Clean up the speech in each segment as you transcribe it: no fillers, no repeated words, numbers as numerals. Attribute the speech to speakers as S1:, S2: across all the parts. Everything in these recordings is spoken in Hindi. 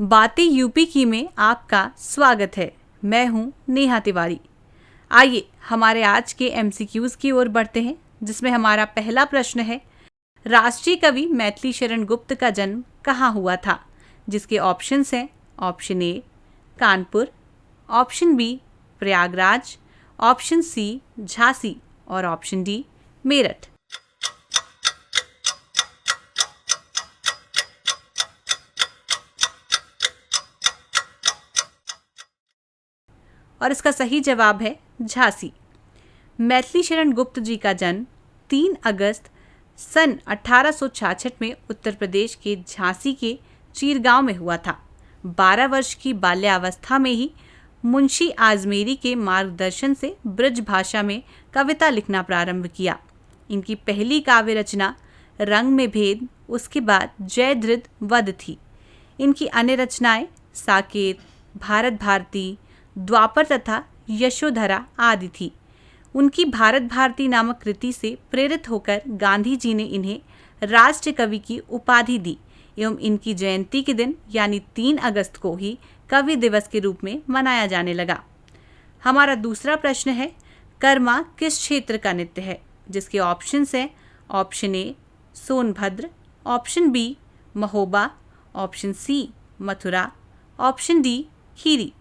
S1: बातें यूपी की में आपका स्वागत है। मैं हूं नेहा तिवारी। आइए हमारे आज के एमसीक्यूज की ओर बढ़ते हैं, जिसमें हमारा पहला प्रश्न है, राष्ट्रीय कवि मैथिली शरण गुप्त का जन्म कहाँ हुआ था? जिसके ऑप्शंस हैं option A Kanpur, option B Prayagraj, option C Jhansi और ऑप्शन डी मेरठ। और इसका सही जवाब है झांसी। मैथिली शरण गुप्त जी का जन्म 3 अगस्त सन 1866 में उत्तर प्रदेश के झांसी के चीरगांव में हुआ था। 12 वर्ष की बाल्यावस्था में ही मुंशी आजमेरी के मार्गदर्शन से ब्रज भाषा में कविता लिखना प्रारंभ किया। इनकी पहली काव्य रचना रंग में भेद, उसके बाद जयद्रथ वध थी। इनकी अन्य रचनाएं साकेत, भारत भारती, द्वापर तथा यशोधरा आदि थी। उनकी भारत भारती नामक कृति से प्रेरित होकर गांधी जी ने इन्हें राष्ट्र कवि की उपाधि दी एवं इनकी जयंती के दिन यानी 3 अगस्त को ही कवि दिवस के रूप में मनाया जाने लगा। हमारा दूसरा प्रश्न है, कर्मा किस क्षेत्र का नृत्य है? जिसके ऑप्शंस हैं option A Sonbhadra, option B Mahoba, option C Mathura, option D Kheri.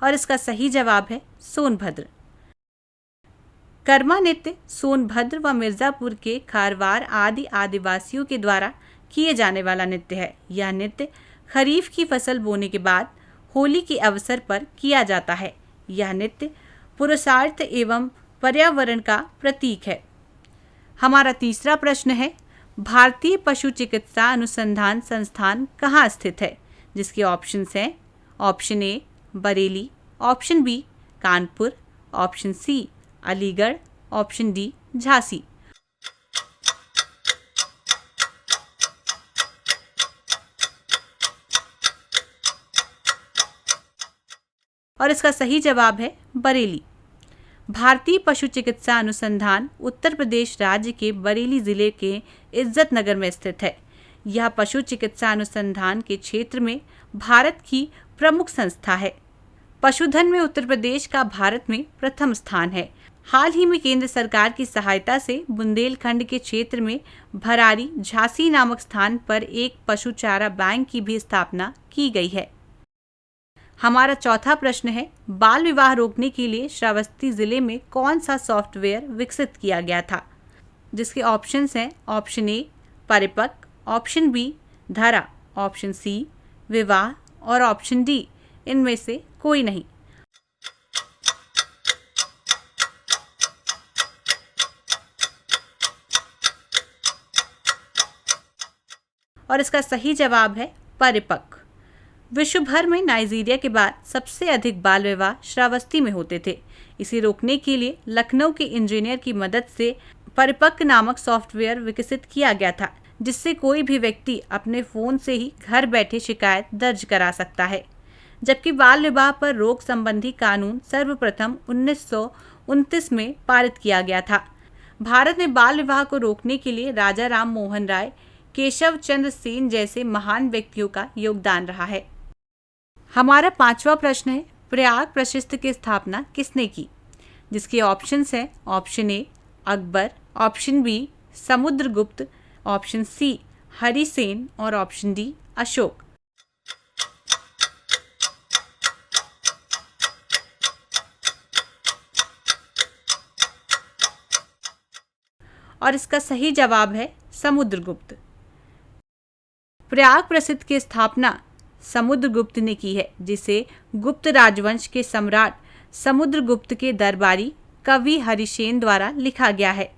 S1: और इसका सही जवाब है सोनभद्र। कर्मा नृत्य सोनभद्र व मिर्जापुर के खारवार आदि आदिवासियों के द्वारा किए जाने वाला नृत्य है। यह नृत्य खरीफ की फसल बोने के बाद होली के अवसर पर किया जाता है। यह नृत्य पुरुषार्थ एवं पर्यावरण का प्रतीक है। हमारा तीसरा प्रश्न है, भारतीय पशु चिकित्सा अनुसंधान संस्थान कहाँ स्थित है? जिसके ऑप्शंस हैं option A Bareilly, option B Kanpur, option C Aligarh, option D Jhansi. और इसका सही जवाब है बरेली। भारतीय पशु चिकित्सा अनुसंधान उत्तर प्रदेश राज्य के बरेली जिले के इज्जत नगर में स्थित है। यह पशु चिकित्सा अनुसंधान के क्षेत्र में भारत की प्रमुख संस्था है। पशुधन में उत्तर प्रदेश का भारत में प्रथम स्थान है। हाल ही में केंद्र सरकार की सहायता से बुंदेलखंड के क्षेत्र में भरारी झांसी नामक स्थान पर एक पशु चारा बैंक की भी स्थापना की गई है। हमारा चौथा प्रश्न है, बाल विवाह रोकने के लिए श्रावस्ती जिले में कौन सा सॉफ्टवेयर विकसित किया गया था? जिसके ऑप्शंस हैं ऑप्शन ए परिपक्व, ऑप्शन बी धरा, ऑप्शन सी विवाह और ऑप्शन डी इनमें से कोई नहीं। और इसका सही जवाब है परिपक्व। विश्व भर में नाइजीरिया के बाद सबसे अधिक बाल विवाह श्रावस्ती में होते थे। इसे रोकने के लिए लखनऊ के इंजीनियर की मदद से परिपक्व नामक सॉफ्टवेयर विकसित किया गया था, जिससे कोई भी व्यक्ति अपने फोन से ही घर बैठे शिकायत दर्ज करा सकता है। जबकि बाल विवाह पर रोक संबंधी कानून सर्वप्रथम 1929 में पारित किया गया था। भारत में बाल विवाह को रोकने के लिए राजा राम मोहन राय, केशव चंद्र सेन जैसे महान व्यक्तियों का योगदान रहा है। हमारा पांचवा प्रश्न है, प्रयाग प्रशस्ति की स्थापना किसने की? जिसके ऑप्शंस हैं option A Akbar, option B Samudragupta, option C Harisena और ऑप्शन डी अशोक। और इसका सही जवाब है समुद्रगुप्त। प्रयाग प्रसिद्ध की स्थापना समुद्रगुप्त ने की है, जिसे गुप्त राजवंश के सम्राट समुद्रगुप्त के दरबारी कवि हरिसेन द्वारा लिखा गया है।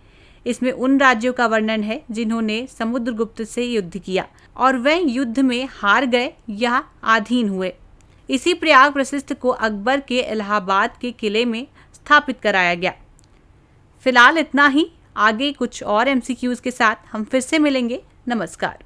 S1: इसमें उन राज्यों का वर्णन है जिन्होंने समुद्रगुप्त से युद्ध किया और वह युद्ध में हार गए या अधीन हुए। इसी प्रयाग प्रसिद्ध को अकबर के इलाहाबाद के किले में स्थापित कराया गया। फिलहाल इतना ही। आगे कुछ और एमसीक्यूज के साथ हम फिर से मिलेंगे। नमस्कार।